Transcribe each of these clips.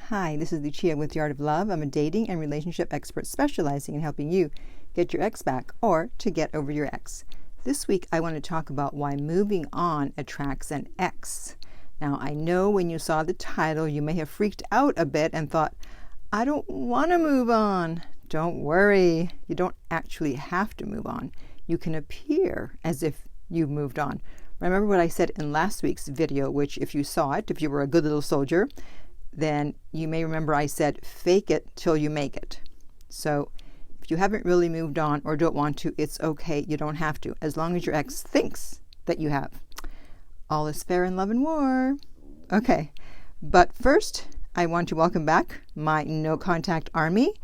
Hi, this is Lucia with The Art of Love. I'm a dating and relationship expert specializing in helping you get your ex back or to get over your ex. This week, I want to talk about why moving on attracts an ex. Now, I know when you saw the title, you may have freaked out a bit and thought, I don't want to move on. Don't worry. You don't actually have to move on. You can appear as if you've moved on. Remember what I said in last week's video, which if you saw it, if you were a good little soldier, then you may remember I said, fake it till you make it. So if you haven't really moved on or don't want to, it's okay. You don't have to, as long as your ex thinks that you have. All is fair in love and war. Okay, but first, I want to welcome back my no contact army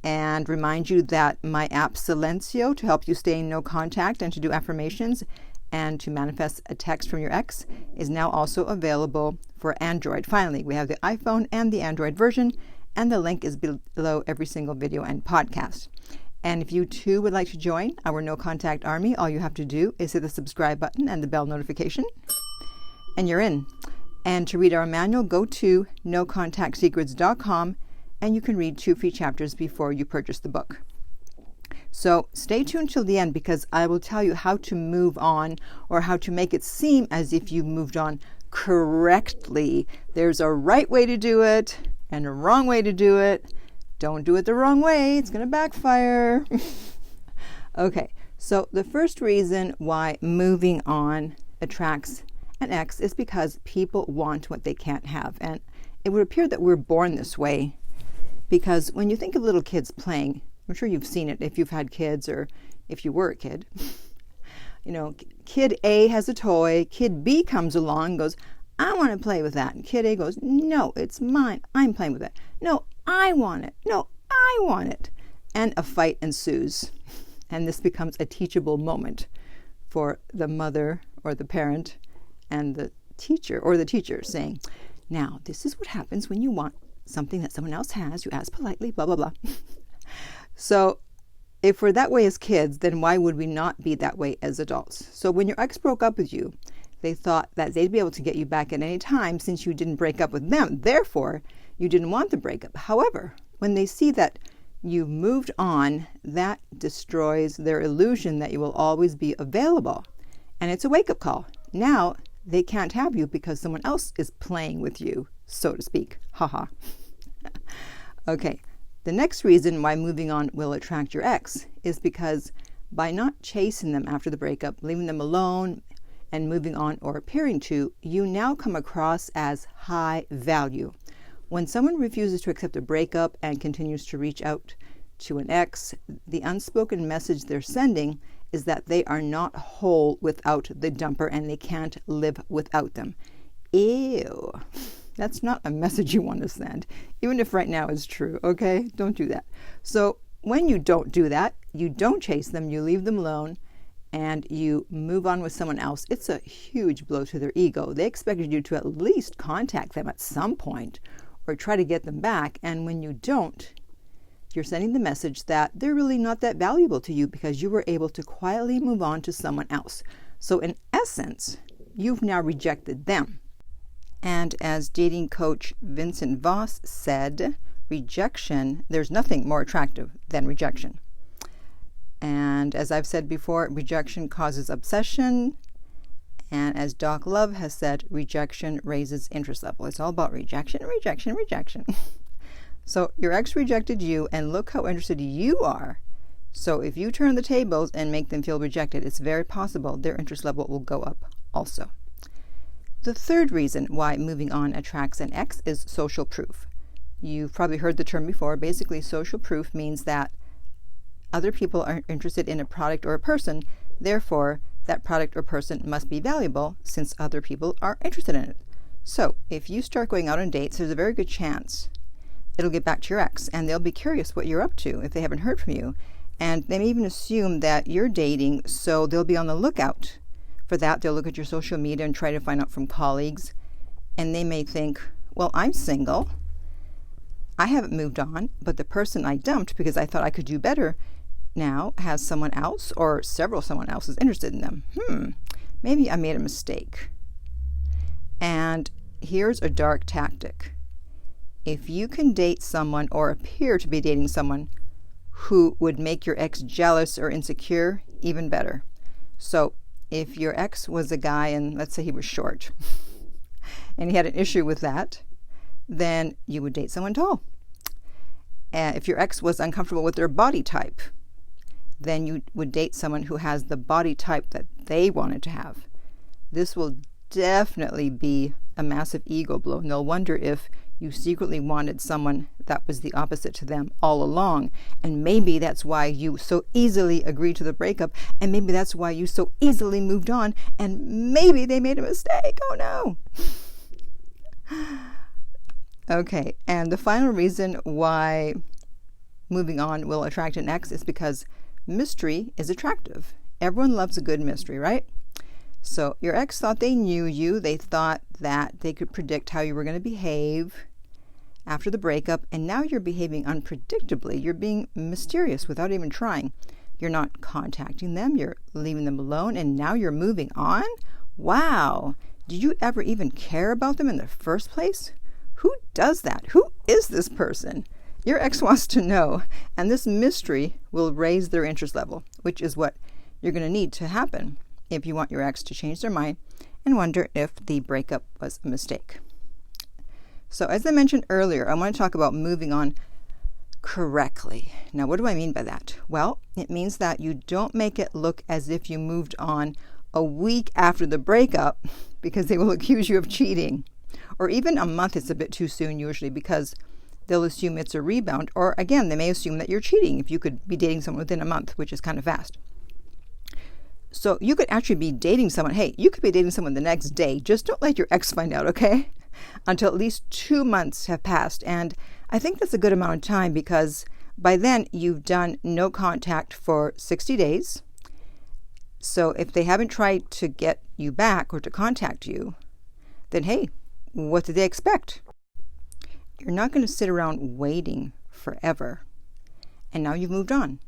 and remind you that my app Silencio to help you stay in no contact and to do affirmations and to manifest a text from your ex is now also available for Android. Finally, we have the iPhone and the Android version, and the link is below every single video and podcast. And if you too would like to join our No Contact Army, all you have to do is hit the subscribe button and the bell notification, and you're in. And to read our manual, go to nocontactsecrets.com, and you can read 2 free chapters before you purchase the book. So stay tuned till the end because I will tell you how to move on or how to make it seem as if you've moved on correctly. There's a right way to do it and a wrong way to do it. Don't do it the wrong way. It's going to backfire. Okay, so the first reason why moving on attracts an ex is because people want what they can't have. And it would appear that we're born this way because when you think of little kids playing, I'm sure you've seen it if you've had kids or if you were a kid. You know, kid A has a toy, kid B comes along and goes, I want to play with that. And kid A goes, no, it's mine. I'm playing with it. No, I want it. No, I want it. And a fight ensues. And this becomes a teachable moment for the mother or the parent and the teacher or the teacher saying, now, this is what happens when you want something that someone else has. You ask politely, blah, blah, blah. So if we're that way as kids, then why would we not be that way as adults? So when your ex broke up with you, they thought that they'd be able to get you back at any time since you didn't break up with them. Therefore, you didn't want the breakup. However, when they see that you moved on, that destroys their illusion that you will always be available. And it's a wake-up call. Now, they can't have you because someone else is playing with you, so to speak. Haha. Okay. The next reason why moving on will attract your ex is because by not chasing them after the breakup, leaving them alone and moving on or appearing to, you now come across as high value. When someone refuses to accept a breakup and continues to reach out to an ex, the unspoken message they're sending is that they are not whole without the dumper and they can't live without them. Ew. That's not a message you want to send, even if right now it's true, okay? Don't do that. So when you don't do that, you don't chase them, you leave them alone, and you move on with someone else, it's a huge blow to their ego. They expected you to at least contact them at some point or try to get them back, and when you don't, you're sending the message that they're really not that valuable to you because you were able to quietly move on to someone else. So in essence, you've now rejected them. And as dating coach Vincent Voss said, rejection, there's nothing more attractive than rejection. And as I've said before, rejection causes obsession. And as Doc Love has said, rejection raises interest level. It's all about rejection, rejection, rejection. So your ex rejected you, and look how interested you are. So if you turn the tables and make them feel rejected, it's very possible their interest level will go up also. The third reason why moving on attracts an ex is social proof. You've probably heard the term before. Basically, social proof means that other people are interested in a product or a person. Therefore, that product or person must be valuable since other people are interested in it. So if you start going out on dates, there's a very good chance it'll get back to your ex, and they'll be curious what you're up to if they haven't heard from you. And they may even assume that you're dating, so they'll be on the lookout for that. They'll look at your social media and try to find out from colleagues, and they may think, well, I'm single. I haven't moved on, but the person I dumped because I thought I could do better now has someone else or several someone else is interested in them. Maybe I made a mistake. And here's a dark tactic. if you can date someone or appear to be dating someone who would make your ex jealous or insecure, even better. So if your ex was a guy and let's say he was short and he had an issue with that, then you would date someone tall. And if your ex was uncomfortable with their body type, then you would date someone who has the body type that they wanted to have. This will definitely be a massive ego blow. No wonder if you secretly wanted someone that was the opposite to them all along. And maybe that's why you so easily agreed to the breakup. And maybe that's why you so easily moved on. And maybe they made a mistake. Oh no. Okay, and the final reason why moving on will attract an ex is because mystery is attractive. Everyone loves a good mystery, right? So your ex thought they knew you. They thought that they could predict how you were going to behave after the breakup, and now you're behaving unpredictably. You're being mysterious without even trying. You're not contacting them. You're leaving them alone, and now you're moving on? Wow. Did you ever even care about them in the first place? Who does that? Who is this person? Your ex wants to know, and this mystery will raise their interest level, which is what you're going to need to happen if you want your ex to change their mind and wonder if the breakup was a mistake. So as I mentioned earlier, I want to talk about moving on correctly. Now, what do I mean by that? Well, it means that you don't make it look as if you moved on a week after the breakup because they will accuse you of cheating. Or even a month is a bit too soon usually because they'll assume it's a rebound. Or again, they may assume that you're cheating if you could be dating someone within a month, which is kind of fast. So you could actually be dating someone. Hey, you could be dating someone the next day. Just don't let your ex find out, okay? Until at least 2 months have passed. And I think that's a good amount of time because by then you've done no contact for 60 days. So if they haven't tried to get you back or to contact you, then hey, what did they expect? You're not going to sit around waiting forever. And now you've moved on.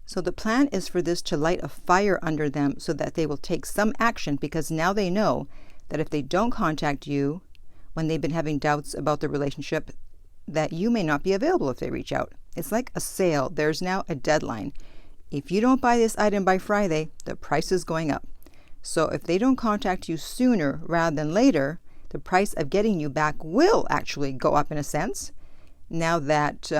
So the plan is for this to light a fire under them so that they will take some action because now they know that if they don't contact you when they've been having doubts about the relationship, that you may not be available if they reach out. It's like a sale. There's now a deadline. If you don't buy this item by Friday, the price is going up. So if they don't contact you sooner rather than later, the price of getting you back will actually go up in a sense. Now that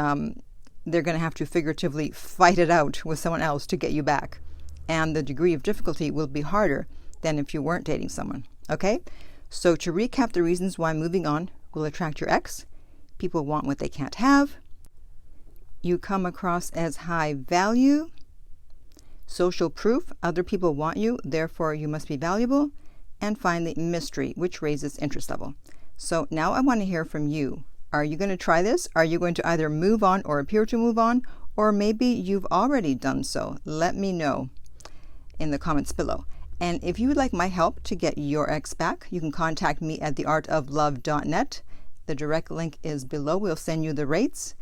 they're going to have to figuratively fight it out with someone else to get you back. And the degree of difficulty will be harder than if you weren't dating someone. Okay? So to recap the reasons why moving on will attract your ex, people want what they can't have. You come across as high value. Social proof, other people want you, therefore you must be valuable. And finally, mystery, which raises interest level. So now I want to hear from you. Are you going to try this? Are you going to either move on or appear to move on? Or maybe you've already done so. Let me know in the comments below. And if you would like my help to get your ex back, you can contact me at theartoflove.net. The direct link is below. We'll send you the rates.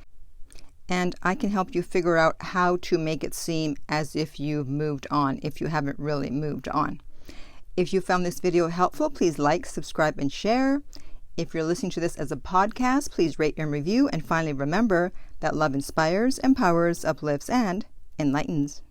And I can help you figure out how to make it seem as if you've moved on, if you haven't really moved on. If you found this video helpful, please like, subscribe, and share. If you're listening to this as a podcast, please rate and review. And finally, remember that love inspires, empowers, uplifts, and enlightens.